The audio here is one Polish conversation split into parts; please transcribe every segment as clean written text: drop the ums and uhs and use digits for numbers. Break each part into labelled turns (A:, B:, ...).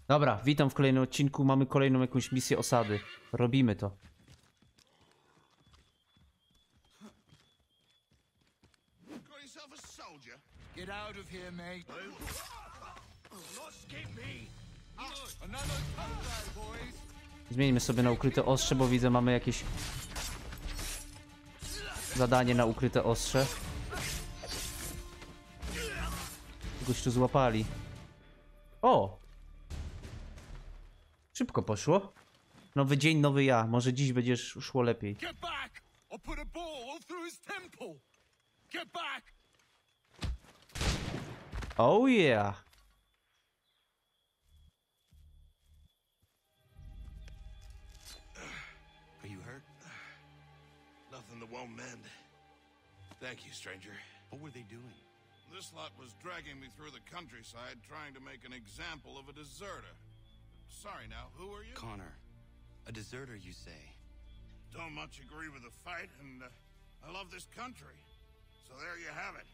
A: Dobra, witam w kolejnym odcinku. Mamy kolejną jakąś misję osady. Robimy to. Zmieńmy sobie na ukryte ostrze, bo widzę, mamy jakieś zadanie na ukryte ostrze. Kogoś tu złapali. O! Szybko poszło. Nowy dzień, nowy ja. Może dziś będzie szło lepiej. Oh yeah!
B: Are you hurt? Nothing that won't mend. Thank you, stranger. What were they doing?
C: This lot was dragging me through the countryside trying to make an example of a deserter. Sorry now, who are you?
B: Connor. A deserter, you say?
C: Don't much agree with the fight, and I love this country. So there you have it.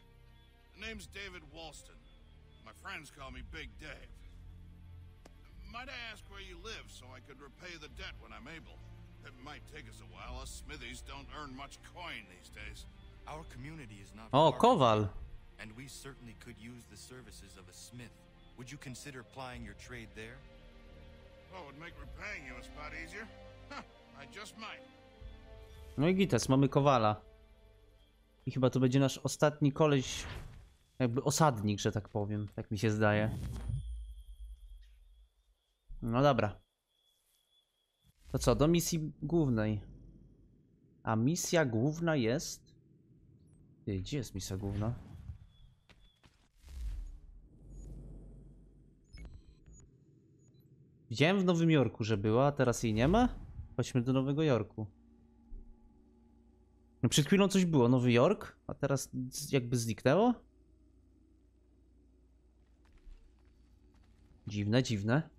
C: The name's David Walston. My friends call me Big Dave. Might I ask where you live so I could repay the debt when I'm able? It might take us a while. Us smithies don't earn much coin these days.
B: Our community is not
A: O,
B: far
A: kowal.
B: and we certainly could use the services of a smith. Would you consider plying your trade there?
C: Well, it would make repaying you a spot easier. Huh, I just might.
A: No i gites, mamy kowala. I chyba to będzie nasz ostatni koleś, jakby osadnik, że tak powiem, tak mi się zdaje. No dobra. To co, do misji głównej. A misja główna jest... Ty, gdzie jest misja główna? Widziałem w Nowym Jorku, że była, a teraz jej nie ma? Chodźmy do Nowego Jorku. No przed chwilą coś było, Nowy Jork, a teraz jakby zniknęło? Dziwne, dziwne.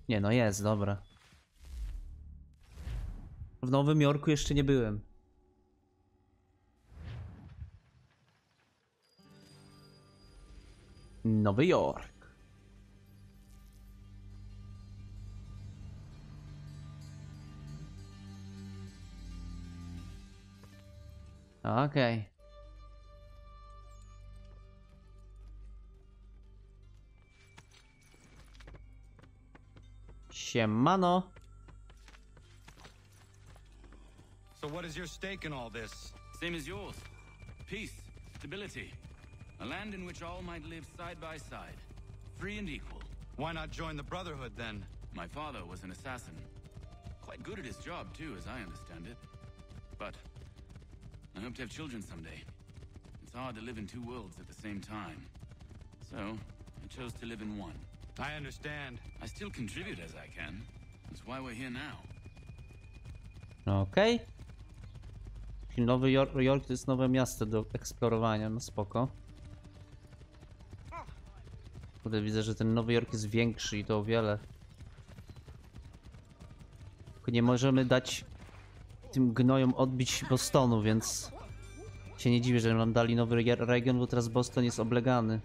A: Nie no, jest, dobra. W Nowym Jorku jeszcze nie byłem. Nowy Jork. Okej. Siemano.
D: So what is your stake in all this?
E: Same as yours. Peace, stability. A land in which all might live side by side. Free and equal.
D: Why not join the Brotherhood then?
E: My father was an assassin. Quite good at his job too, as I understand it. But I hope to have children someday. It's hard to live in two worlds at the same time. So I chose to live in one.
D: I understand.
E: I still contribute as I can. That's why we're here now.
A: Okej. Czyli Nowy Jork to jest nowe miasto do eksplorowania, no spoko. Kurde, widzę, że ten Nowy Jork jest większy i to o wiele. Tylko nie możemy dać tym gnojom odbić Bostonu, więc się nie dziwię, że nam dali nowy region, bo teraz Boston jest oblegany.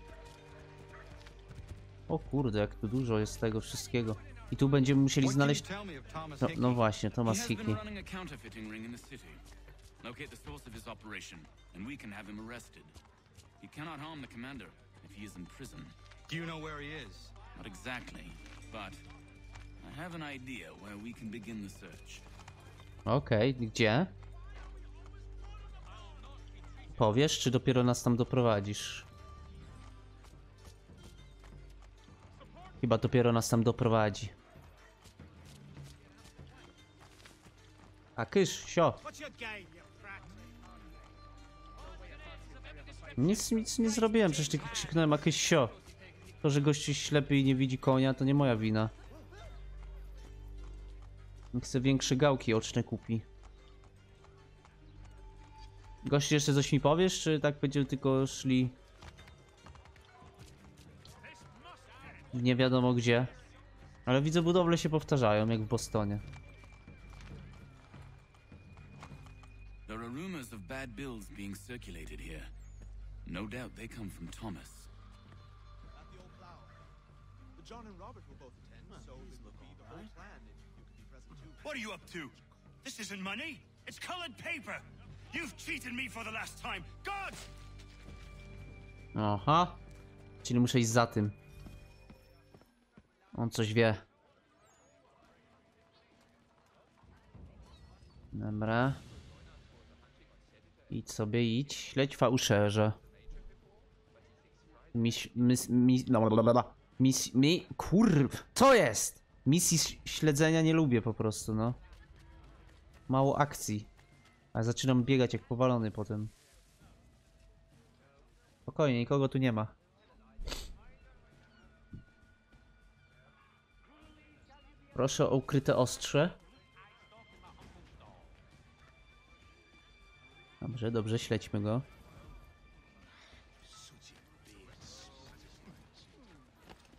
A: O kurde, jak tu dużo jest tego wszystkiego. I tu będziemy musieli znaleźć... No właśnie, Thomas Hickey.
E: Locate the source of his operation, and we can have him arrested. He cannot harm the commander if he is in prison.
D: Do you know where he is?
E: Not exactly, but I have an idea where we can begin the search.
A: Okej, gdzie? Powiesz, czy dopiero nas tam doprowadzisz? Chyba dopiero nas tam doprowadzi. A kysz, sio. Nic nie zrobiłem, przecież tylko krzyknąłem jakieś sio. To, że gościu ślepy i nie widzi konia, to nie moja wina. Chcę większe gałki oczne kupi. Gościu, jeszcze coś mi powiesz, czy tak będziemy tylko szli nie wiadomo gdzie? Ale widzę, budowle się powtarzają, jak w Bostonie.
E: There are rumors of bad bills being circulated here. No doubt they come from Thomas.
F: John and Robert will both attend, so it would be the whole plan if you could be present too.
G: What are you up to? This isn't money. It's colored paper. You've cheated me for the last time. God!
A: Aha. Czyli muszę iść za tym. On coś wie. Dobra. Idź sobie, idź. Śledź fałszerze. Kurw, co jest? Misji śledzenia nie lubię po prostu, no. Mało akcji. A zaczynam biegać jak powalony potem. Spokojnie, nikogo tu nie ma. Proszę o ukryte ostrze. Dobrze, dobrze, śledźmy go.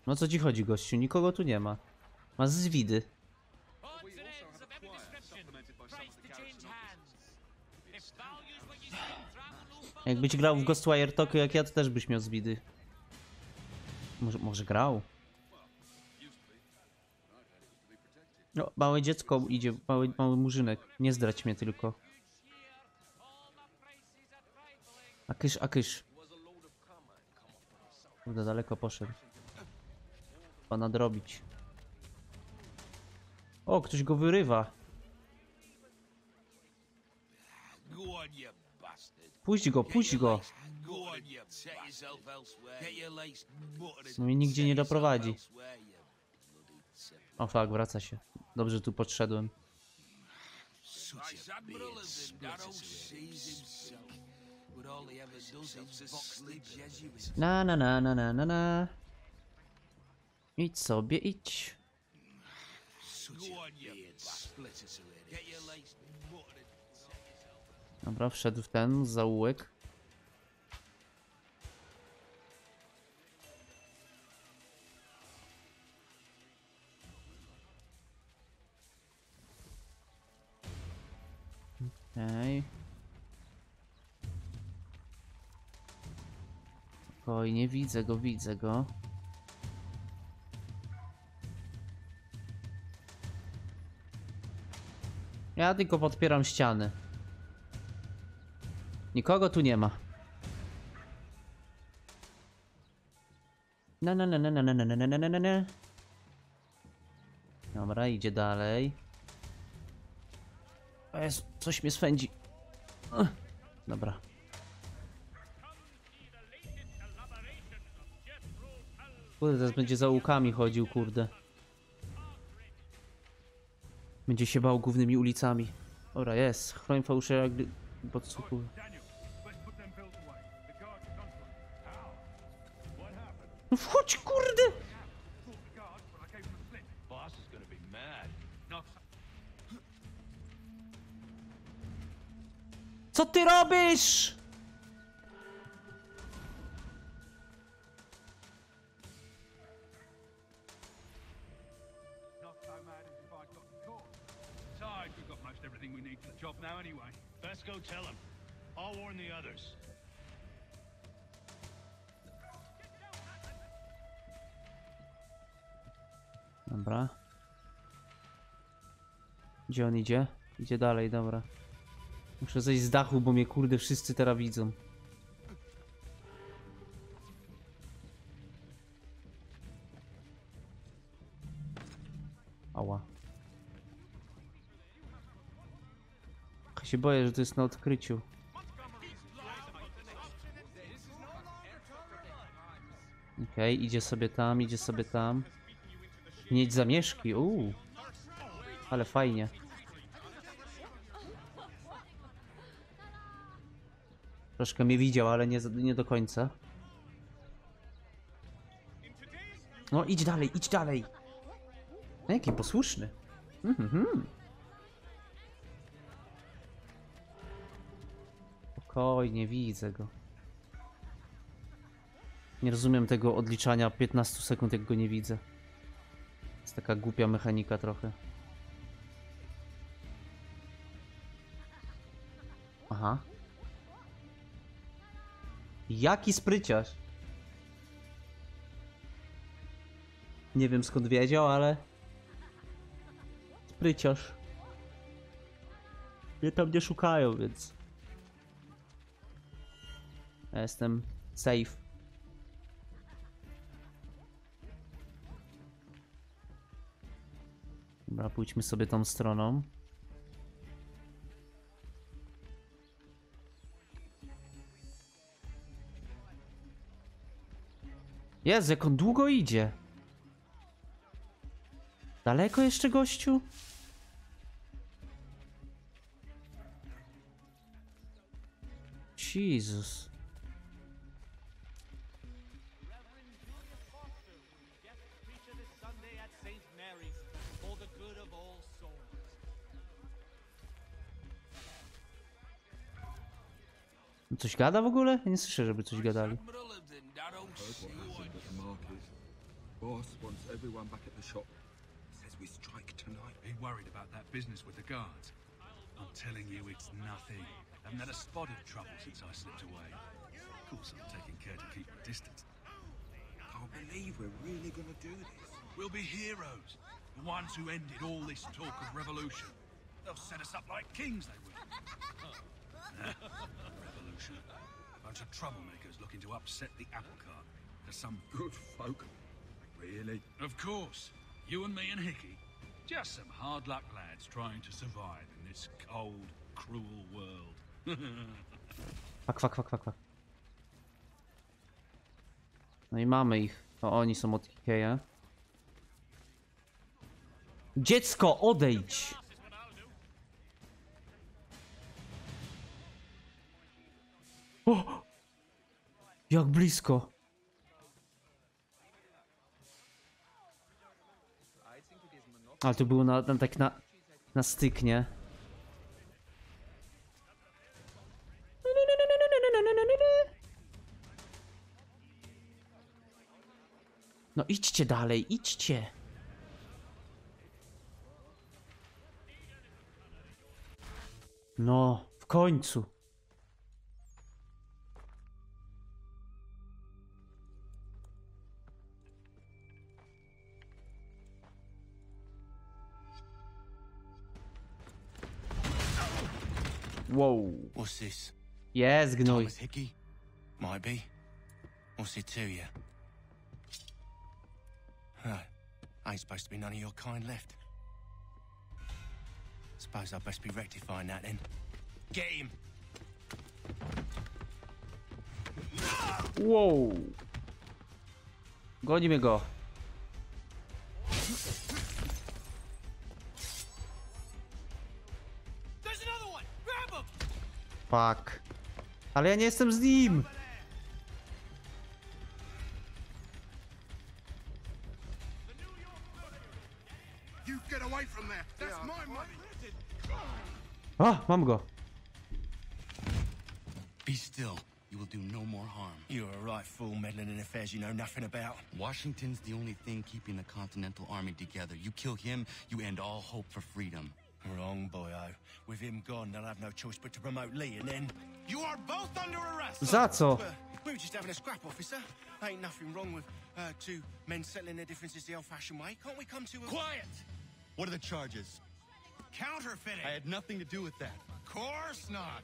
A: No co ci chodzi, gościu? Nikogo tu nie ma. Ma zwidy. Jakbyś grał w Ghostwire Tokyo jak ja, to też byś miał zwidy. Może grał? No, małe dziecko idzie, mały murzynek. Nie zdrać mnie tylko. A kysz. Kurde, daleko poszedł. Trzeba nadrobić. O, ktoś go wyrywa. Puść go, puść go. No mnie nigdzie nie doprowadzi. O fuck, wraca się. Dobrze tu podszedłem. Na. Idź sobie, idź. Dobra, wszedł w ten zaułek. Okej. Spokojnie, widzę go. Ja tylko podpieram ściany. Nikogo tu nie ma. Na. Dobra, idzie dalej. O Jezu, coś mnie swędzi. Dobra. Kurde, teraz będzie za łukami chodził, kurde. Będzie się bał głównymi ulicami. Dobra, jest. Chroń fałszerza, gdy podsłuchuje. No wchodź, kurde! Co ty robisz?
G: Best go tell him. I'll warn the others.
A: Dobra. Gdzie on idzie? Idzie dalej, dobra. Muszę zejść z dachu, bo mnie kurde wszyscy teraz widzą. Ała. Ja się boję, że to jest na odkryciu. Okej, idzie sobie tam. Mieć zamieszki, ale fajnie. Troszkę mnie widział, ale nie do końca. No idź dalej. No, jaki posłuszny. Spokojnie, widzę go. Nie rozumiem tego odliczania 15 sekund, jak go nie widzę. Jest taka głupia mechanika trochę. Aha. Jaki spryciarz. Nie wiem skąd wiedział, ale... Spryciarz. Mnie tam nie szukają, więc... Ja jestem safe. Dobra, pójdźmy sobie tą stroną. Jezu, jak on długo idzie. Daleko jeszcze, gościu? Jezus. Coś gada w ogóle? Ja nie słyszę, żeby coś gadali.
H: Boss wants everyone back at the shop. Says we strike tonight.
I: Are you worried about that business with the guards? I'm telling you, it's nothing. I haven't had a spot of trouble since I slipped away. Of course, I'm taking care to keep my distance.
H: Can't believe we're really gonna do this.
I: We'll be heroes. The ones who ended all this talk of revolution. They'll set us up like kings, they will. Revolution. A bunch of troublemakers looking to upset the apple cart. There's some
H: Good folk. Really?
I: Of course. You and me and Hickey. Just some hard luck lads trying to survive in this cold, cruel world.
A: Kwak. No i mamy ich. To oni są od Hickeya. Dziecko, odejdź! O! Jak blisko. Ale to było tak na styk, nie? No idźcie dalej, idźcie. No, w końcu. Wow.
B: What's this?
A: Jest gnój.
B: Thomas Hickey? Might be. What's it to you? Ain't supposed to be none of your kind left. Suppose I'd best be rectifying that then. Get him!
A: Wow. Gonimy go.
G: There's another one! Grab him!
A: Fuck. Ale ja nie jestem z nim.
C: You get away from there. That's my money.
A: A, mam go.
B: Be still. You will do no more harm. You're a right fool meddling in affairs you know nothing about.
E: Washington's the only thing keeping the Continental Army together. You kill him, you end all hope for freedom.
B: Wrong, boyo. With him gone, they'll have no choice but to promote Lee, and then... You are both under arrest!
A: Za co?
B: We were just having a scrap, officer. Ain't nothing wrong with two men settling their differences the old-fashioned way. Can't we come to a...
D: Quiet! What are the charges?
G: Counterfeiting!
D: I had nothing to do with that.
G: Course not!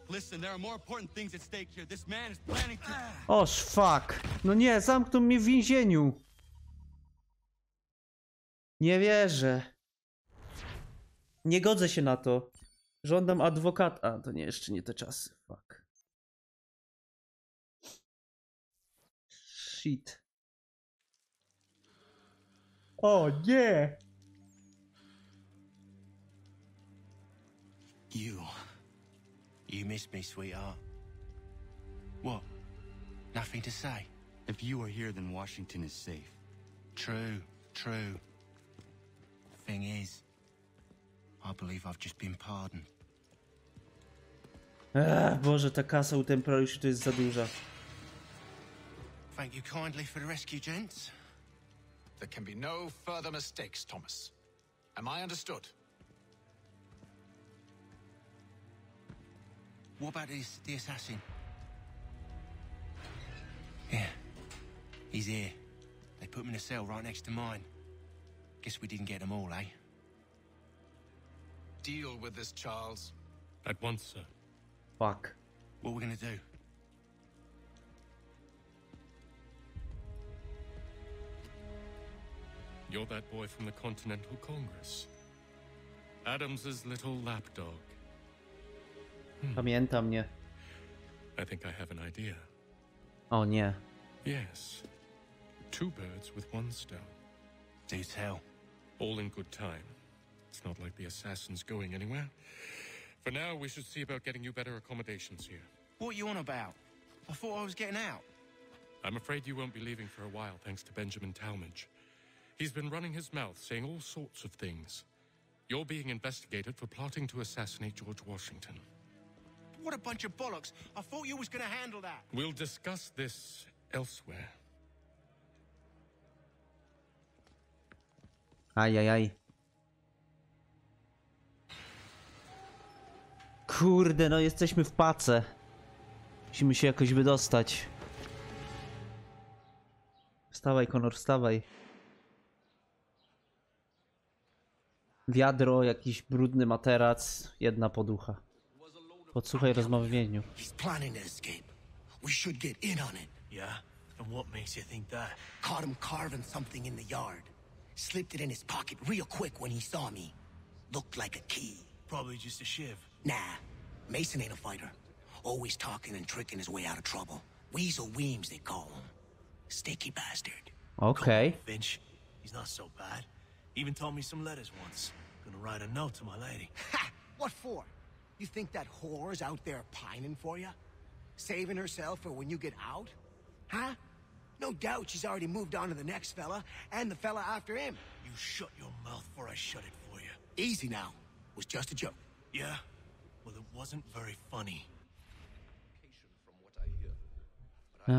D: Listen, there are more important things at stake here. This man is planning to...
A: Oż fuck. No nie, zamknął mnie w więzieniu. Nie wierzę. Nie godzę się na to. Żądam adwokata. A, to nie, jeszcze nie te czasy. Fuck. Shit. O nie!
B: You missed me, sweetheart. What? Nothing to say?
E: If you are here, then Washington is safe.
B: True. Thing is, I believe I've just been pardoned.
A: Boże, ta kasa u templariuszy to jest za duża.
B: Thank you kindly for the rescue, gents.
J: There can be no further mistakes, Thomas. Am I understood?
B: What about the assassin? Yeah, he's here.
G: They put him in a cell right next to mine. Guess we didn't get them all, eh?
J: Deal with this, Charles.
K: At once, sir.
A: Fuck.
G: What are we gonna do?
K: You're that boy from the Continental Congress. Adams's little lapdog.
A: Pamięta mnie.
K: I think I have an idea.
A: O nie.
K: Yes. 2 birds with 1 stone.
G: Do tell.
K: All in good time. It's not like the assassin's going anywhere. For now, we should see about getting you better accommodations here.
G: What are you on about? I thought I was getting out.
K: I'm afraid you won't be leaving for a while, thanks to Benjamin Talmadge. He's been running his mouth, saying all sorts of things. You're being investigated for plotting to assassinate George Washington.
G: What a bunch of bollocks. I thought you was gonna handle that.
K: We'll discuss this elsewhere.
A: Ajajaj. Kurde, no jesteśmy w pace. Musimy się jakoś wydostać. Wstawaj, Connor, wstawaj. Wiadro, jakiś brudny materac, 1 poducha. Podsłuchaj rozmowy w więzieniu.
G: He's planning to escape. We should get in on it.
L: Yeah? And what makes you think that?
G: Caught him carving something in the yard. Slipped it in his pocket real quick when he saw me. Looked like a key.
L: Probably just a shiv.
G: Nah, Mason ain't a fighter. Always talking and tricking his way out of trouble. Weasel Weems, they call him. Sticky bastard.
A: Okay.
L: Finch, he's not so bad. Even taught me some letters once. Gonna write a note to my lady.
G: Ha! What for? You think that whore's out there pining for you? Saving herself for when you get out? Huh? No doubt she's already moved on to the next fella, and the fella after him.
L: You shut your mouth before I shut it for you.
G: Easy now. Was just a joke.
L: Yeah? Well, it wasn't very funny.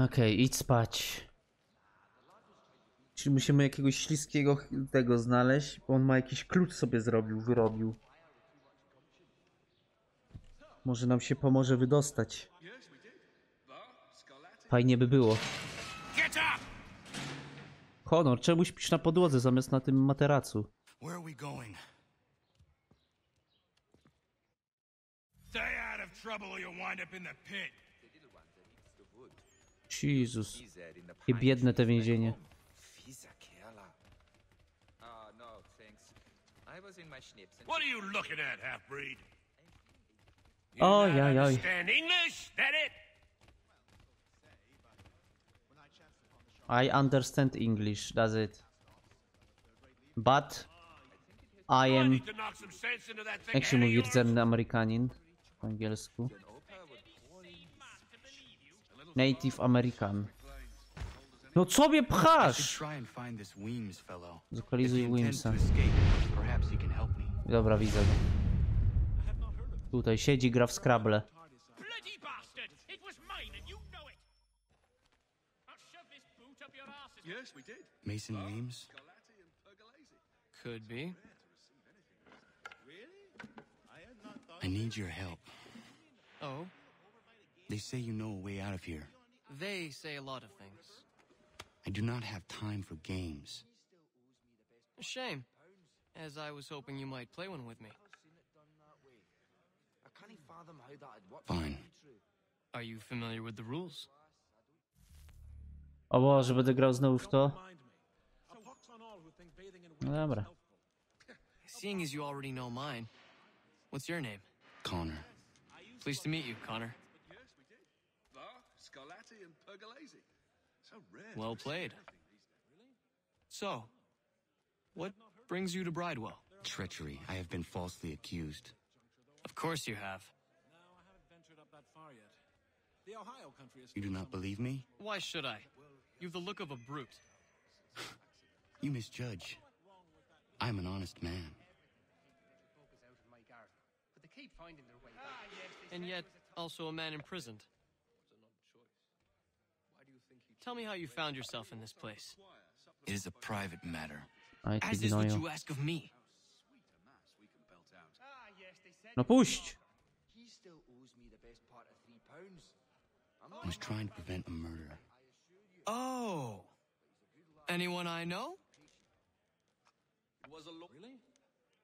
A: Okej, idź spać. Czyli musimy jakiegoś śliskiego tego znaleźć, bo on ma jakiś klucz sobie wyrobił. Może nam się pomoże wydostać. Fajnie by było. Honor, czemu śpisz na podłodze zamiast na tym materacu?
G: Where are we going?
C: Stay out of trouble or you'll wind up in the pit.
A: Jezus. I biedne te więzienie.
C: What are you looking at, half-breed?
A: Oj, oj, oj.
C: Understand English? That it?
A: I understand English, does it? But I am...
C: To knock some sense into that thing
A: Jak się
C: ahead of
A: mówi
C: yours?
A: rdzenny Amerykanin po angielsku? Native American. No co mnie pchasz? Zlokalizuj Weemsa. Dobra, widzę go. Tutaj siedzi, gra w Scrabble.
E: Mason Weems?
M: Could be.
E: I need your help.
M: Oh?
E: They say you know a way out of here.
M: They say a lot of things.
E: I do not have time for games.
M: A shame, as I was hoping you might play one with me.
E: Fine.
M: Are you familiar with the rules?
A: O Boże, będę grał znowu w to? No dobra.
M: Seeing as you already know mine, what's your name?
E: Connor.
M: Pleased to meet you, Connor. Well played. So, what brings you to Bridewell?
E: Treachery. I have been falsely accused.
M: Of course you have.
E: You do not believe me?
M: Why should I? You've the look of a brute.
E: You misjudge. I'm an honest man.
M: And yet, also a man imprisoned. Tell me how you found yourself in this place.
E: It is a private matter.
M: As is what you ask of me.
A: No puść!
E: I was trying to prevent a murder.
M: Oh! Anyone I know?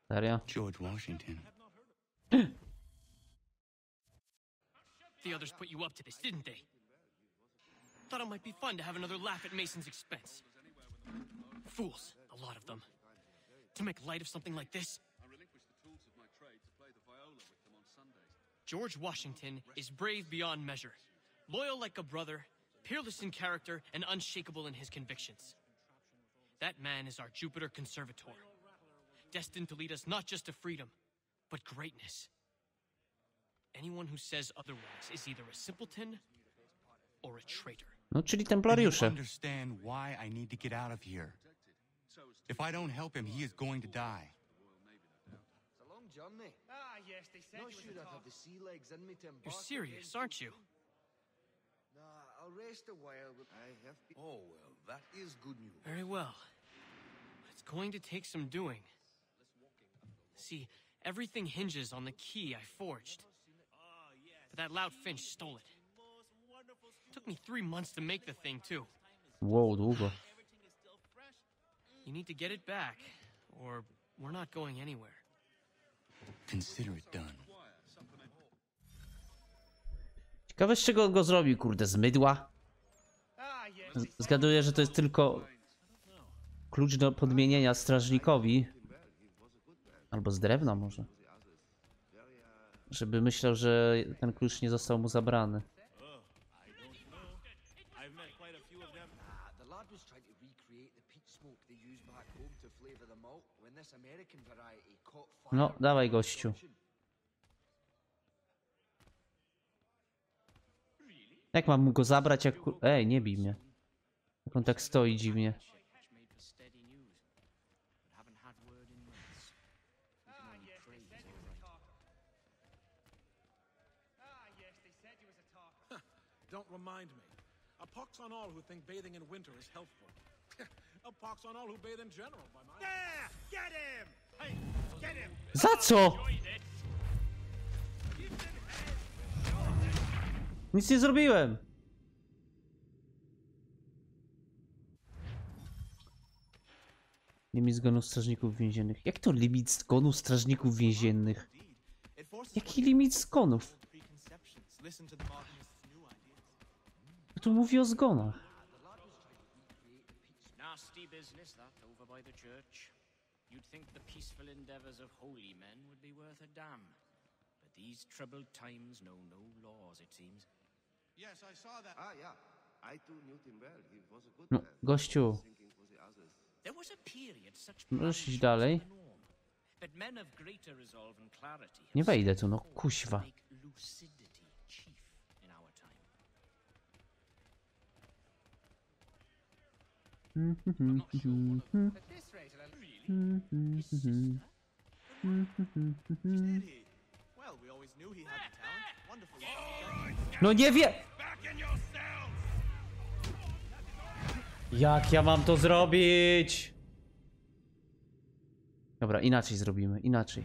A: Serio?
E: George Washington.
M: The others put you up to this, didn't they? Thought it might be fun to have another laugh at Mason's expense. Fools, a lot of them. To make light of something like this. George Washington is brave beyond measure, loyal like a brother, peerless in character, and unshakable in his convictions. That man is our Jupiter Conservator, destined to lead us not just to freedom, but greatness. Anyone who says otherwise is either a simpleton or a traitor.
A: No, czyli templariusze.
N: Understand why I need to get out of here. If I don't help him, he is going to die.
F: It's a long journey. Ah, yes, they said not sure I'd have the sea legs in me to embark.
M: You're serious, aren't you?
F: Nah, I'll rest a while, but I have to...
O: Oh, well, that is good news.
M: Very well. It's going to take some doing. See, everything hinges on the key I forged. But that loud Finch stole it. Took me 3 months to make the thing, too.
A: Wow, długo.
M: You need to get it back, or we're not going anywhere.
N: Consider it done.
A: Ciekawe, z czego go zrobił, kurde, z mydła? Zgaduję, że to jest tylko klucz do podmienienia strażnikowi. Albo z drewna może. Żeby myślał, że ten klucz nie został mu zabrany. No, dawaj gościu. Jak mam go zabrać, jak... Ej, nie bij mnie. Jak on tak stoi dziwnie.
P: Don't remind me. A pox on all who think bathing in winter is healthful. A pox on all who bathe in general, by my... Yeah! Get him! Hey, get him!
A: Za co? Nic nie zrobiłem. Limit zgonu strażników więziennych. Jak to limit zgonu strażników więziennych? Jaki limit zgonów? Tu mówi o zgonach.
Q: Nasty business that over by the church. You'd think the peaceful endeavors of holy men would be worth a damn. But these troubled times know no laws, it seems.
F: Yes, I saw that. Ah, yeah. I too knew him well. He was a good
A: No,
F: man.
A: gościu.
Q: There was a period such
A: Możesz iść dalej?
Q: but men of greater resolve and clarity
A: Nie wejdę tu, no kuźwa.
Q: make lucidity chief in our time.
A: No nie wie... Jak ja mam to zrobić? Dobra, inaczej zrobimy, inaczej.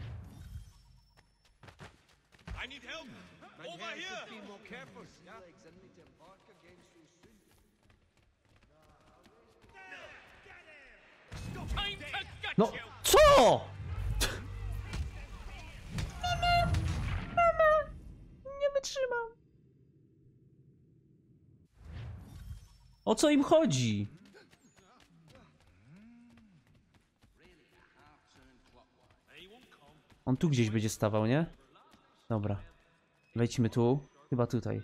A: No, co? Mama, nie wytrzymam. O co im chodzi? On tu gdzieś będzie stawał, nie? Dobra. Wejdźmy tu. Chyba tutaj.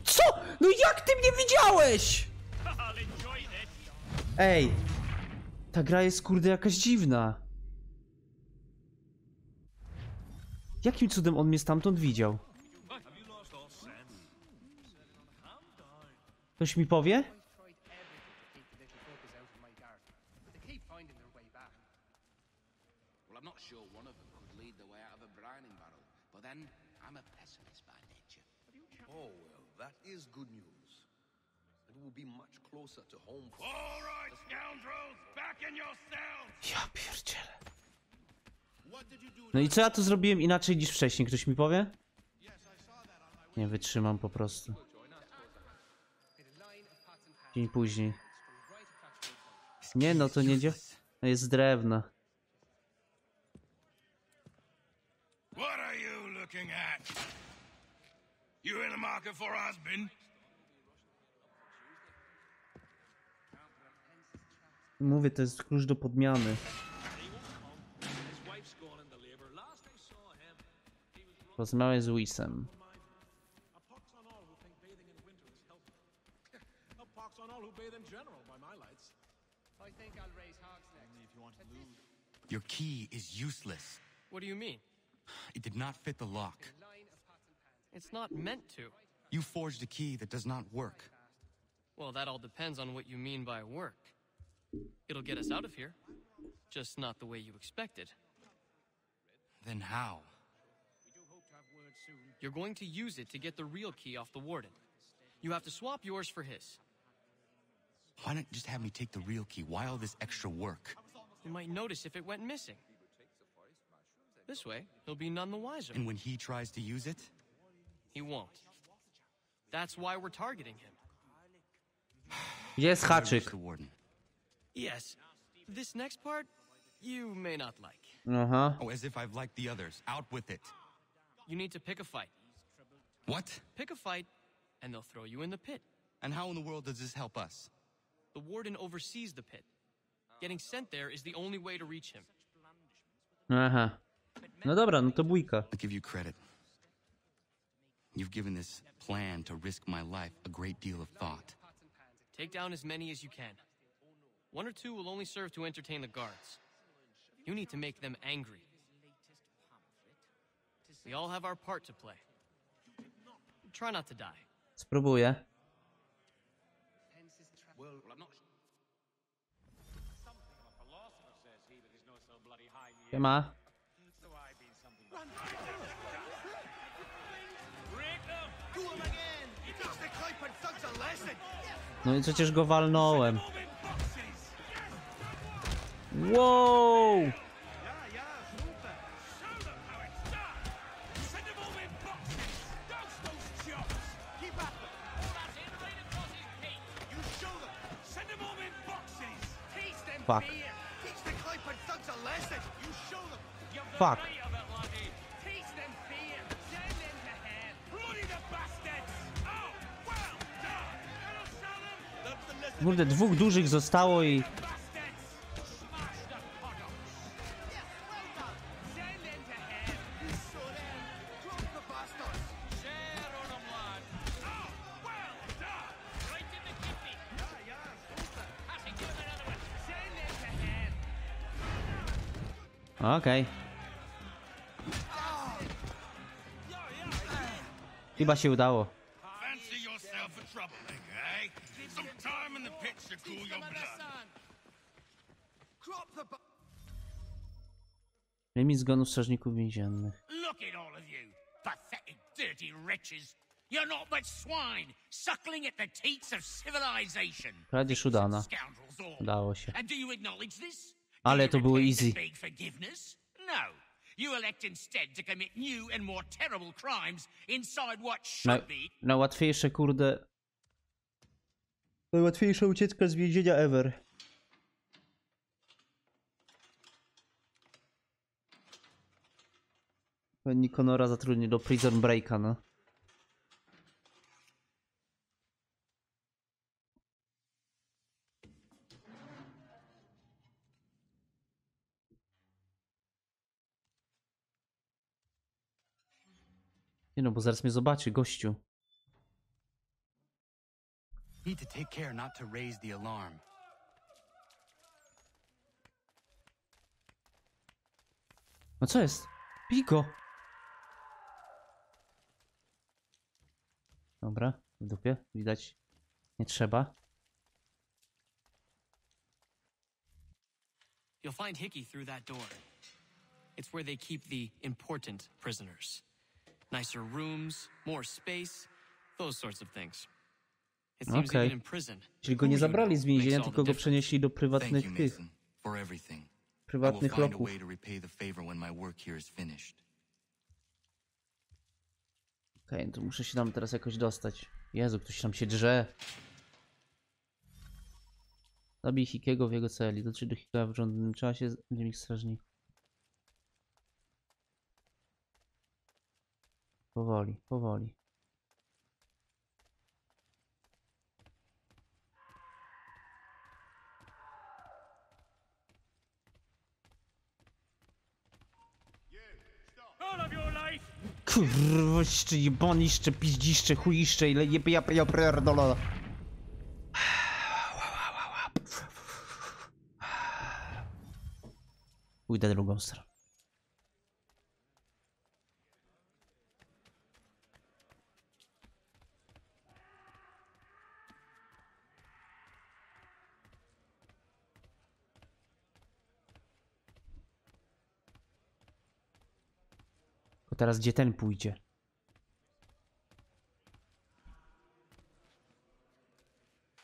A: Co? No jak ty mnie widziałeś? Ej. Ta gra jest kurde jakaś dziwna. Jakim cudem on mnie stamtąd widział? Ktoś mi powie?
E: Well, I'm not sure one of them could lead the way out of a brining barrel, but then I'm a pessimist by nature.
O: Oh, well, that is good news. It will be much closer to home for
C: All right, scoundrels, back in your cells!
A: Ja pierdzielę. No i co ja tu zrobiłem inaczej niż wcześniej? Ktoś mi powie? Nie wytrzymam po prostu. Dzień później. Nie no, to nie działa. No jest z drewna.
C: What are you looking at? You in the market for a husband?
A: Mówię, to jest klucz do podmiany. Rozmawiaj z Wisem.
N: Your key is useless.
M: What do you mean?
N: It did not fit the lock.
M: It's not meant to.
N: You forged a key that does not work.
M: Well, that all depends on what you mean by work. It'll get us out of here. Just not the way you expected.
N: Then how?
M: You're going to use it to get the real key off the warden. You have to swap yours for his.
N: Why not just have me take the real key? Why all this extra work?
M: You might notice if it went missing. This way, he'll be none the wiser.
N: And when he tries to use it?
M: He won't. That's why we're targeting him.
A: Jest haczyk.
M: Yes. This next part, you may not like.
N: Oh, as if I've liked the others. Out with it.
M: You need to pick a fight.
N: What?
M: Pick a fight, and they'll throw you in the pit.
N: And how in the world does this help us?
M: The warden oversees the pit. Getting sent there is the only way to reach him.
A: Aha. No dobra, no to bójka.
N: I'll give you credit. You've given this plan to risk my life a great deal of thought.
M: Take down as many as you can. One or two will only serve to entertain the guards. You need to make them angry. We all have our part to play. Try not to die.
A: Spróbuję. Siema. No i przecież go walnąłem. Wow! Fuck. Fuck. Kurde, dwóch dużych zostało i... Okej. Chyba się udało. Remis zgonu strażników więziennych.
R: Look at all of you, pathetic, dirty wretches. You're not but swine, suckling at the teats of civilization.
A: Kradzież udana. Udało się.
R: And do you acknowledge this?
A: Ale to było easy.
R: Beg forgiveness? No. You elect instead to commit new and more terrible crimes inside what should be...
A: Najłatwiejsze, kurde... Najłatwiejsza ucieczka z więzienia ever. Pani Conora zatrudni do Prison Breaka, no. Nie no, bo zaraz mnie zobaczy, gościu.
N: Need to take care not to raise the alarm.
A: No co jest? Piko! Dobra, w dupie, widać. Nie trzeba.
M: You'll find Hickey through that door. It's where they keep the important prisoners. Nicer rooms, more space, those sorts of things. It seems even in prison.
A: Czyli go nie zabrali z więzienia, tylko go przenieśli do prywatnych tych.
N: find
A: prywatnych
N: a
A: loków.
N: way to repay the favor when my work here is finished.
A: Okej, to muszę się tam teraz jakoś dostać. Jezu, ktoś tam się drze. Zabij Hickiego w jego celi. Dotrzyj do Hickey'a w rządnym czasie z ich strażników. Powoli, powoli. Kurwa, jeszcze jebaniszcze, piździszcze, chujiszcze, ile ja pierdolę. Pójdę drugą stronę. Tylko teraz gdzie ten pójdzie?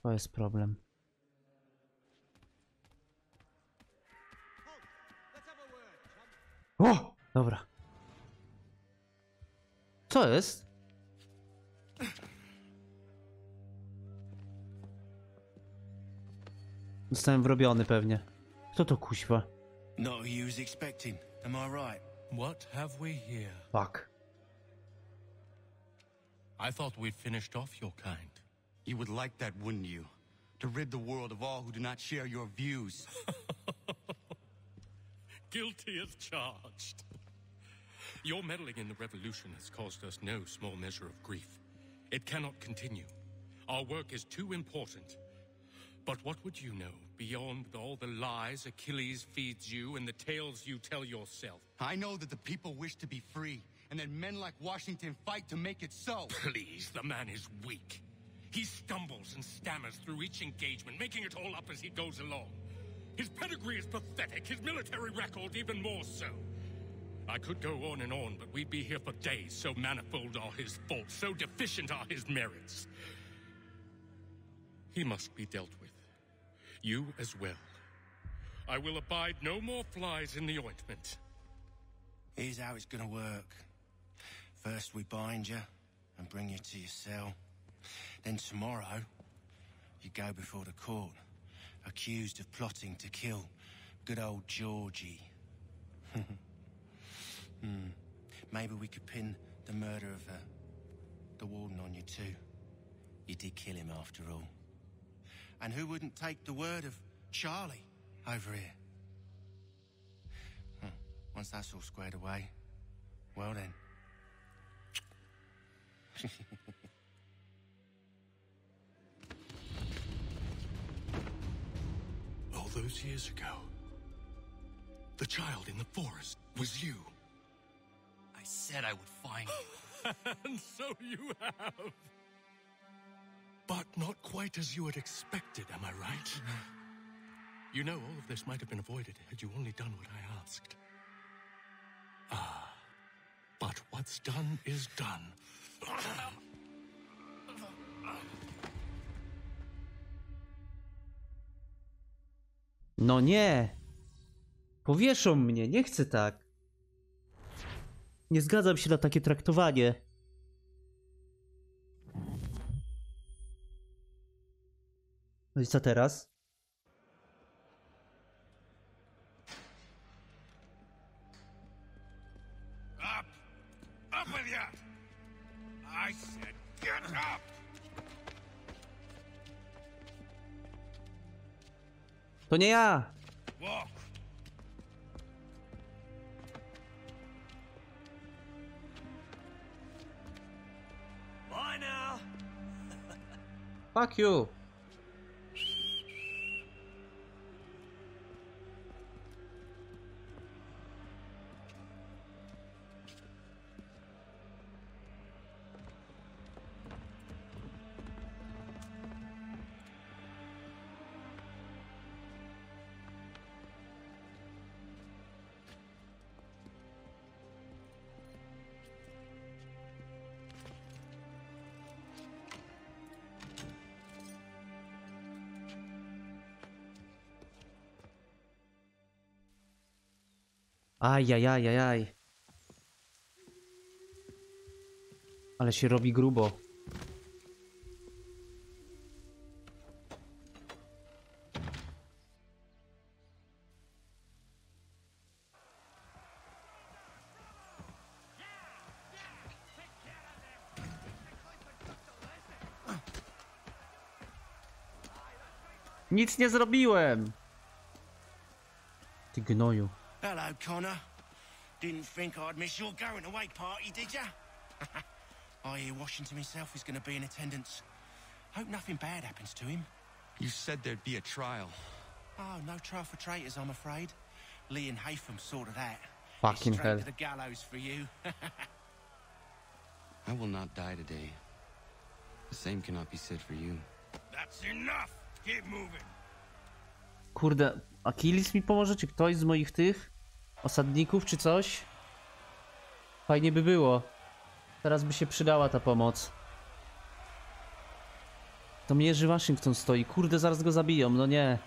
A: To jest problem. O! Dobra. Co jest? Zostałem wrobiony pewnie. Kto to kuźwa?
L: Not who you was expecting, am I right?
K: What have we here?
A: Fuck.
K: I thought we'd finished off your kind.
N: You would like that, wouldn't you? To rid the world of all who do not share your views.
K: Guilty as charged. Your meddling in the revolution has caused us no small measure of grief. It cannot continue. Our work is too important. But what would you know beyond all the lies Achilles feeds you and the tales you tell yourself?
N: I know that the people wish to be free, and that men like Washington fight to make it so.
K: Please, the man is weak. He stumbles and stammers through each engagement, making it all up as he goes along. His pedigree is pathetic, his military record even more so. I could go on and on, but we'd be here for days, so manifold are his faults, so deficient are his merits. He must be dealt with. You as well. I will abide no more flies in the ointment.
L: Here's how it's gonna work. First we bind you and bring you to your cell. Then tomorrow, you go before the court, accused of plotting to kill good old Georgie. Maybe we could pin the murder of the warden on you too. You did kill him after all. And who wouldn't take the word of Charlie over here? Once that's all squared away, well then.
K: All those years ago, the child in the forest was you.
N: I said I would find you.
K: And so you have. But not quite as you had expected, am I right? You know, all of this might have been avoided had you only done what I asked. Ah, but what's done is done.
A: No nie! Powieszą mnie, nie chcę tak. Nie zgadzam się na takie traktowanie. No i co teraz?
C: Up! Up with you! I said get up!
A: To nie ja!
C: Walk!
L: Bye now!
A: Fuck you! Ajajajajaj. Ale się robi grubo. Nic nie zrobiłem! Ty gnoju.
L: Hello, Connor. Didn't think I'd miss your going away party, did ya? I hear Washington himself is going to be in attendance. Hope nothing bad happens to him.
N: You said there'd be a trial.
L: Oh, no trial for traitors, I'm afraid. Lee and Haytham sorted that.
A: Fucking
L: It's
A: hell.
L: straight to the gallows for you.
N: I will not die today. The same cannot be said for you.
C: That's enough. Keep moving.
A: Kurde, Achilles mi pomoże? Czy ktoś z moich tych osadników, czy coś? Fajnie by było. Teraz by się przydała ta pomoc. To George'a Washington stoi. Kurde, zaraz go zabiją, no nie.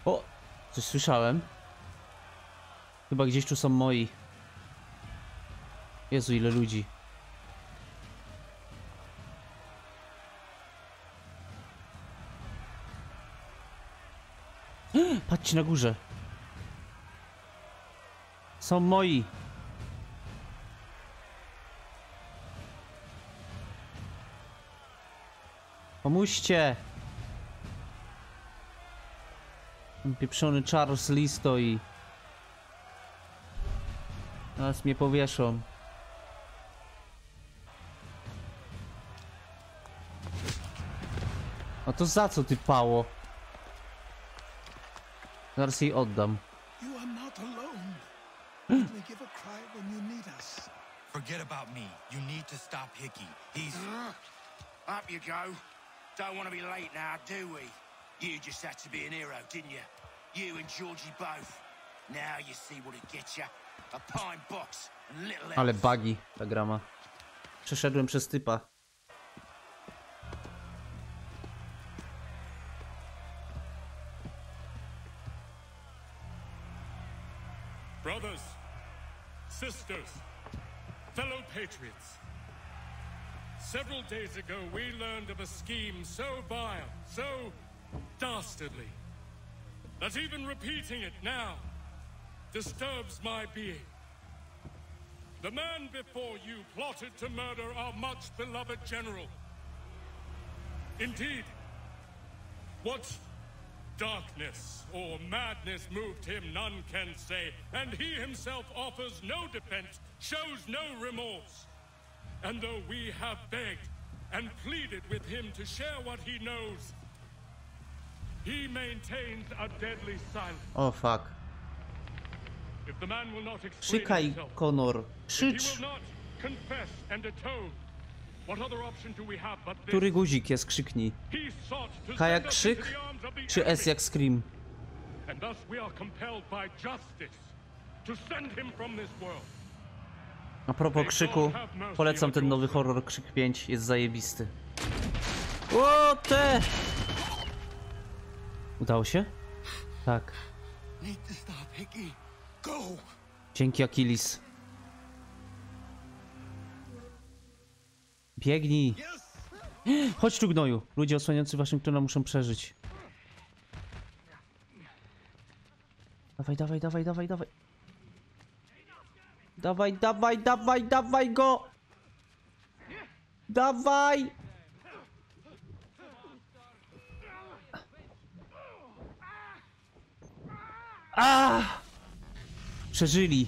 A: O! Coś słyszałem. Chyba gdzieś tu są moi. Jezu, ile ludzi. Patrzcie na górze. Są moi. Pomóżcie. Pieprzony Charles Lee stoi. Teraz mnie powieszą. A to za co ty, pało? Zaraz jej oddam.
C: You are not alone. We give a cry when you need us.
J: Forget about me. You need to stop Hickey. He's...
L: Up you go. Don't want to be late now, do we? You just had to be an hero, didn't you? You and Georgie both. Now you see what it gets you. A pine box and little else.
A: Ale buggy ta gra ma. Przeszedłem przez typa.
K: Brothers, sisters, fellow patriots. Several days ago, we learned of a scheme so vile, so dastardly, that even repeating it now disturbs my being. The man before you plotted to murder our much-beloved general. Indeed, what darkness or madness moved him, none can say, and he himself offers no defense, shows no remorse. And though we have begged and pleaded with him to share what he knows, he maintains a deadly silence.
A: O fuck.
K: If the man will not explain
A: Krzykaj,
K: himself,
A: Connor.
K: if he
A: Krzycz.
K: will not confess and atone, what other option do we have but this?
A: Który guzik jest? Krzyknij.
K: He sought to
A: K jak
K: send us
A: krzyk,
K: into the arms of the
A: czy S
K: enemy.
A: jak scream?
K: And thus we are compelled by justice to send him from this world.
A: A propos krzyku, polecam ten nowy horror Krzyk 5, jest zajebisty. O te! Udało się? Tak.
L: Need to stop Hickey. Go!
A: Dzięki, Achilles. Biegnij! Chodź tu, gnoju! Ludzie osłaniający Waszyngtona muszą przeżyć. Dawaj, dawaj, dawaj, dawaj, dawaj. Dawaj, dawaj, dawaj, dawaj go! Dawaj! A! Przeżyli.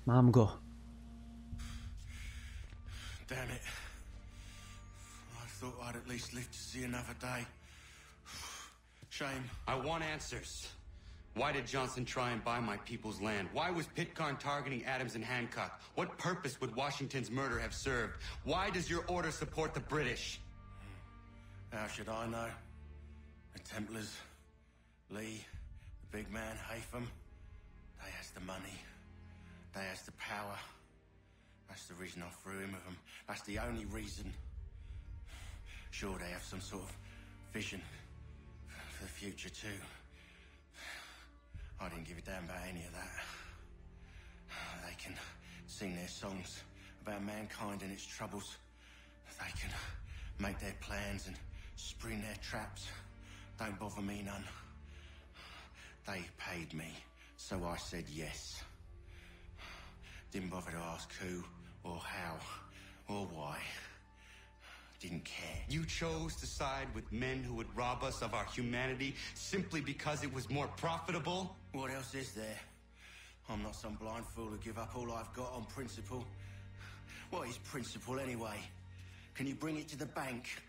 A: Mam go.
L: Damn it. I thought I'd at least live to see another day. Shame.
N: I want answers. Why did Johnson try and buy my people's land? Why was Pitcairn targeting Adams and Hancock? What purpose would Washington's murder have served? Why does your order support the British?
L: How should I know? The Templars, Lee, the big man, Haytham, they has the money. They has the power. That's the reason I threw in with them. That's the only reason. Sure, they have some sort of vision for the future too. I didn't give a damn about any of that. They can sing their songs about mankind and its troubles. They can make their plans and spring their traps. Don't bother me none. They paid me, so I said yes. Didn't bother to ask who, or how, or why. Didn't care.
N: You chose to side with men who would rob us of our humanity simply because it was more profitable?
L: What else is there? I'm not some blind fool who give up all I've got on principle. What is principle anyway? Can you bring it to the bank?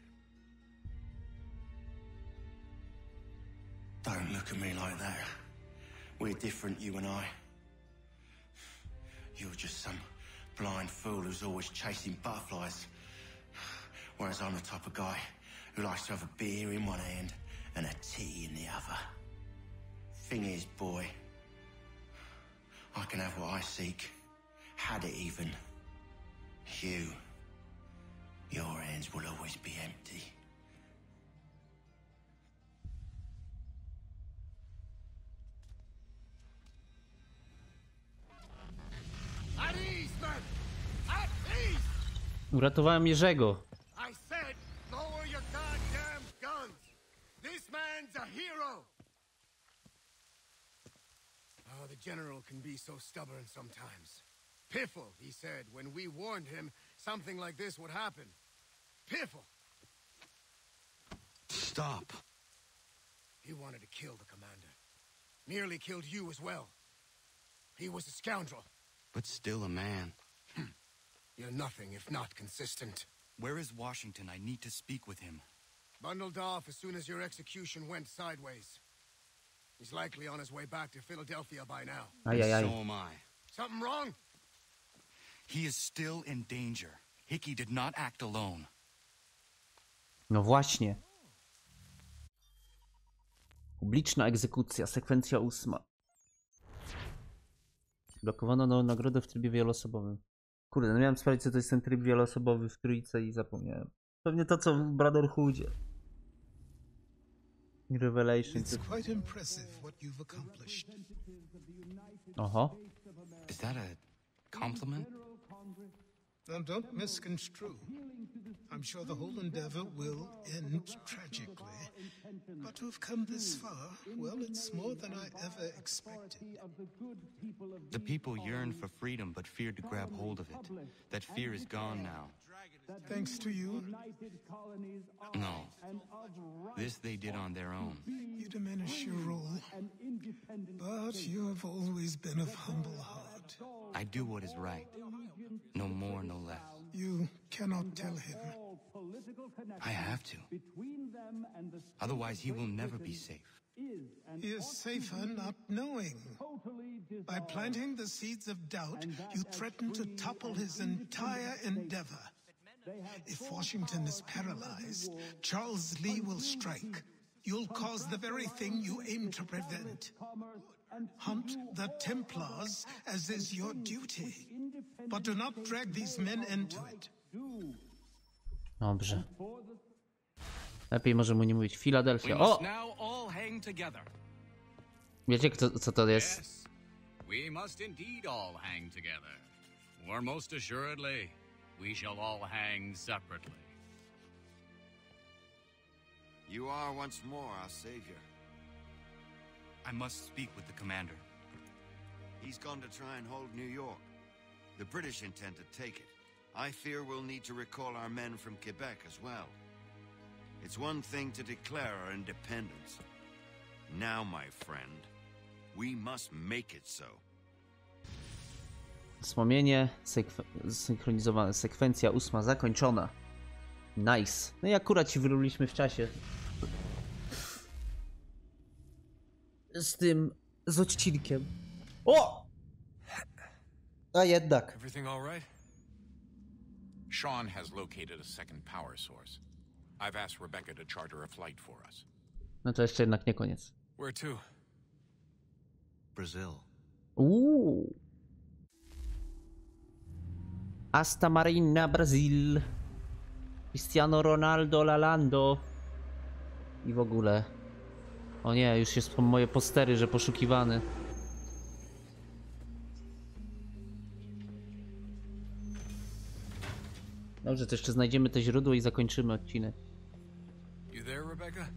L: Don't look at me like that. We're different, you and I. You're just some blind fool who's always chasing butterflies. Whereas I'm the type of guy who likes to have a beer in one hand and a tea in the other. Thing is, boy, I can have what I seek. Had it even. Your hands will always be empty.
C: At ease, man! At ease!
A: Uratowałem Jerzego.
C: I said, lower your goddamn guns! This man's a hero! Oh, the general can be so stubborn sometimes. Piffle, he said, when we warned him something like this would happen. Piffle!
N: Stop.
C: He wanted to kill the commander. Nearly killed you as well. He was a scoundrel.
N: But still a man.
C: You're nothing if not consistent.
E: Where is Washington? I need to speak with him.
C: Bundled off as soon as your execution went sideways. He's likely on his way back to Philadelphia by now.
N: So am I.
C: Something wrong?
E: He is still in danger. Hickey did not act alone.
A: No właśnie. Publiczna egzekucja, sekwencja 8. Blokowano nową nagrodę w trybie wieloosobowym. Kurde, no miałem sprawdzić, co to jest ten tryb wieloosobowy w trójce i zapomniałem. Pewnie to, co w Brotherhoodzie. Revelation.
S: It's quite impressive what you've accomplished.
A: Oho.
E: Is that a compliment?
S: Now don't misconstrue. I'm sure the whole endeavor will end tragically. But to have come this far, well, it's more than I ever expected.
E: The people yearned for freedom but feared to grab hold of it. That fear is gone now.
S: Thanks to you?
E: No. This they did on their own.
S: You diminish your role. But you have always been of humble heart.
E: I do what is right. No more, no less.
S: You cannot tell him.
E: I have to. Otherwise, he will never be safe.
S: He is safer not knowing. By planting the seeds of doubt, you threaten to topple his entire endeavor. If Washington is paralyzed, Charles Lee will strike. You'll cause the very thing you aim to prevent. Hunt the Templars, as is your duty. But do not drag these men into it.
A: Dobrze. Lepiej może mu nie mówić. Filadelfia. O! Wiecie, co to jest?
T: Yes, we must indeed all hang together. Or most assuredly, we shall all hang separately.
L: You are once more our savior.
E: I must speak with the commander.
L: He's gone to try and hold New York. The British intend to take it. I fear we'll need to recall our men from Quebec as well. It's one thing to declare our independence. Now, my friend, we must make it so.
A: Wspomnienie synchronizowane. Sekwencja 8 zakończona. Nice. No i akurat się wyrobiliśmy w czasie. Z tym, z odcinkiem. O! A jednak.
J: Everything all right? Sean has located a second power source. I've asked Rebecca to charter a flight for us.
A: No to jeszcze jednak nie koniec.
J: Where to?
L: Brazil.
A: Hasta Marina, Brazil. Cristiano Ronaldo, Lalando. I w ogóle. O nie, już jest moje postery, że poszukiwany. Dobrze, to jeszcze znajdziemy te źródło i zakończymy odcinek.
B: You there, Rebecca?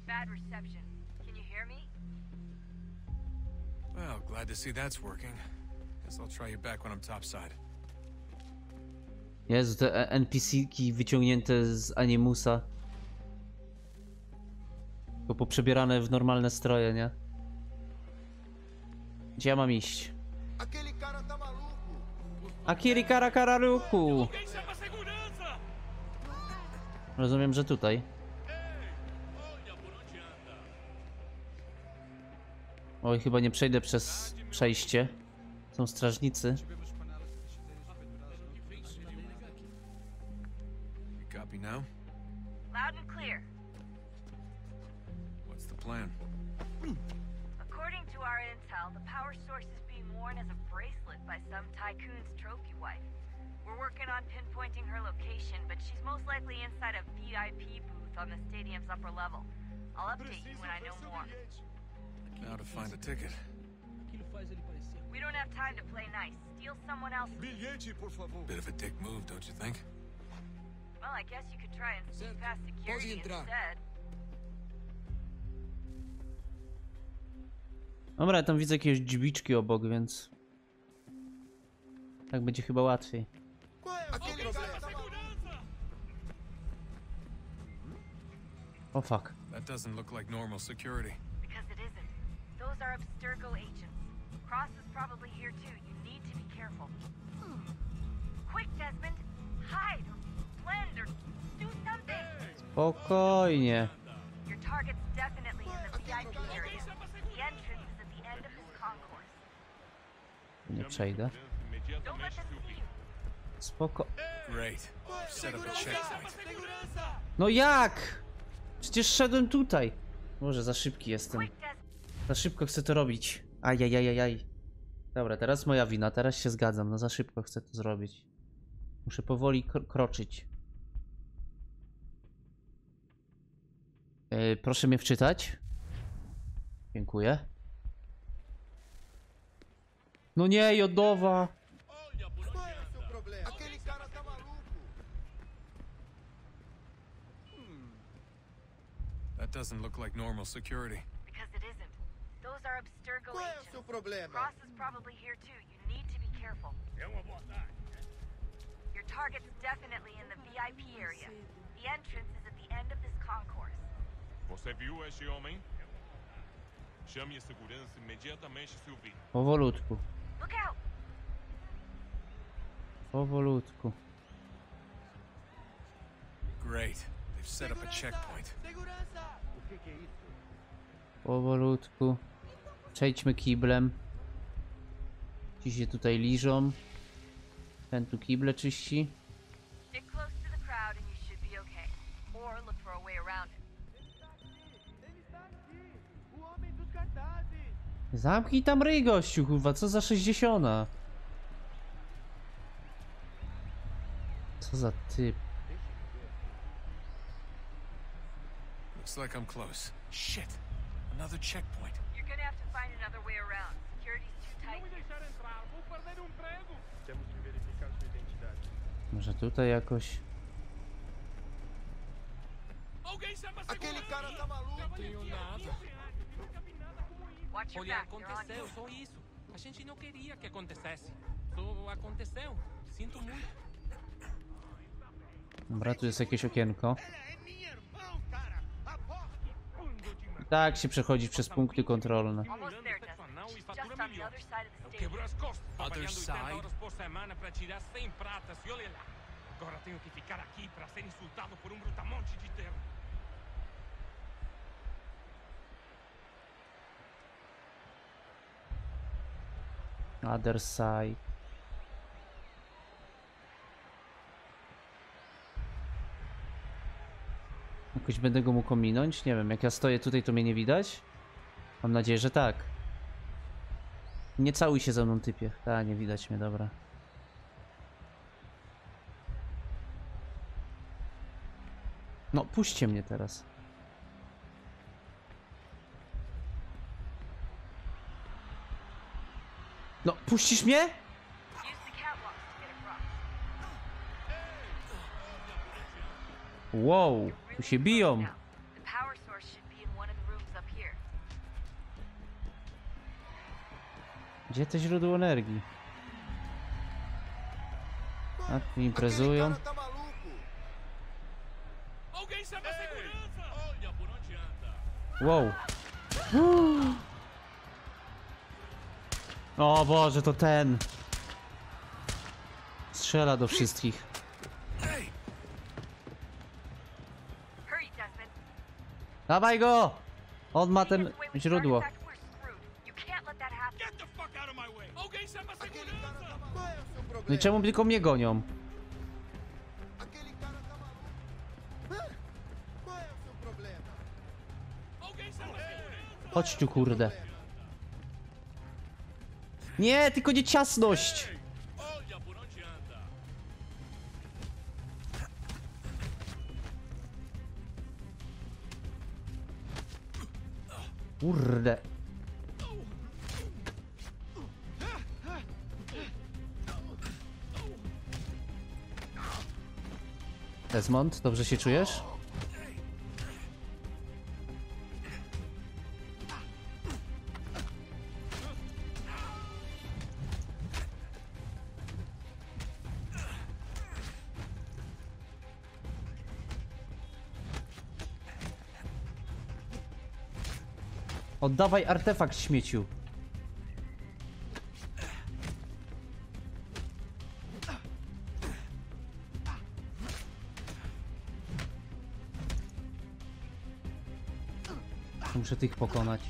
U: Bad reception. Can you hear me?
B: Well, glad to see that's working. Guess I'll try you back when I'm topside.
A: Jezu, te NPC-ki wyciągnięte z Animusa. Tylko poprzebierane w normalne stroje, nie? Gdzie ja mam iść? Akiri Karakararuku! Rozumiem, że tutaj. Oj, chyba nie przejdę przez przejście. Są strażnicy.
B: Copy now?
U: Loud and clear.
B: What's the plan?
U: According to our intel, the power source is being worn as a bracelet by some tycoon's trophy wife. We're working on pinpointing her location, but she's most likely inside a VIP booth on the stadium's upper level. I'll update you when I know more.
B: Now to find a ticket.
U: We don't have time to play nice. Steal someone else's.
B: Bit of a dick move, don't you think?
U: Well, I guess you could try and sneak past security instead.
A: Dobra, tam widzę jakieś drzwiczki obok, więc... tak będzie chyba łatwiej. Oh fuck.
B: That doesn't look like normal security.
U: Because it isn't. Those are Abstergo agents. Cross is probably here too. You need to be careful. Quick, Desmond! Hide or blend or do something!
A: Spokojnie.
U: Your target's definitely in the VIP area. The entrance is at the end of this concourse.
A: Nie przejdę.
U: Don't let them see you.
A: Spoko...
B: Great. Set up a checkpoint.
A: No jak? Przecież szedłem tutaj. Może za szybki jestem. Za szybko chcę to robić. Ajajajajaj. Dobra, teraz moja wina, teraz się zgadzam. No za szybko chcę to zrobić. Muszę powoli kroczyć. Proszę mnie wczytać. Dziękuję. No nie, jodowa.
B: That doesn't look like normal security.
U: Because it isn't. Those are Abstergo agents. Cross is probably here too. You need to be careful. Your target's definitely in the VIP area. The entrance is at the end of this concourse.
K: Você viu esse homem? Chame a segurança imediatamente, Sylvie.
A: Powolutku.
U: Look out!
A: Powolutku.
B: Great. They've set up a checkpoint.
A: Powolutku. Przejdźmy kiblem. Ci się tutaj liżą. Ten tu kible czyści.
U: Stick close to the crowd and you should be okay. Or look for a way around it.
A: Zamknij tam ryj, gościu, kurwa, co za 60. Co za typ.
B: Looks like I'm close. Shit. Another checkpoint.
U: You're gonna have to find another way around. Security's too tight.
A: Może tutaj jakoś.
V: Olha, aconteceu só isso. A gente não queria que acontecesse. Só aconteceu. Sinto muito.
A: Dobra, tu jest jakieś okienko. Tak się przechodzi przez punkty kontrolne.
B: Other side?
K: Agora tenho que ficar aqui para ser insultado por brutamonte de terra.
A: Other side. Jakoś będę go mógł ominąć? Nie wiem, jak ja stoję tutaj, to mnie nie widać? Mam nadzieję, że tak. Nie całuj się ze mną, typie. Tak, nie widać mnie, dobra. No, puśćcie mnie teraz. No, puścisz mnie? Wow, tu się biją. Gdzie to źródło energii? A tu imprezują. Wow. O Boże, to ten. Strzela do wszystkich. Dawaj go! On ma ten źródło. No i czemu tylko mnie gonią? Chodź tu, kurde. Nie, tylko nie ciasność! Kurde. Desmond, dobrze się czujesz? Oddawaj artefakt, śmieciu. Muszę tych pokonać.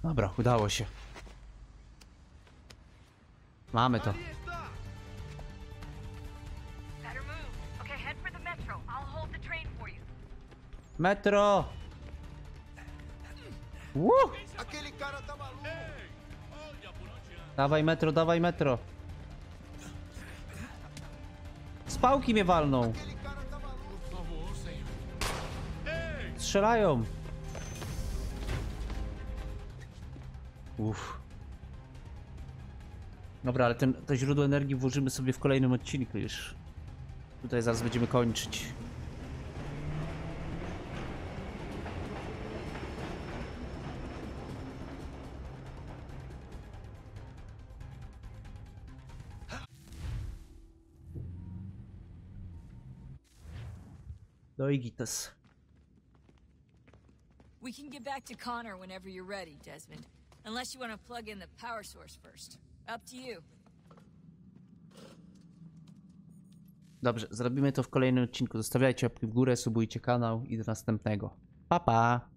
A: Dobra, udało się. Mamy to. Metro! Dawaj metro, dawaj metro. Z pałki mnie walną. Strzelają. Uff. Dobra, ale to źródło energii włożymy sobie w kolejnym odcinku już. Tutaj zaraz będziemy kończyć. No i gitas.
H: We can get back to Connor whenever you're ready, Desmond. Unless you want to plug in the power source first. Up to you.
A: Dobrze, zrobimy to w kolejnym odcinku. Zostawiajcie łapki w górę, subujcie kanał i do następnego. Pa, pa!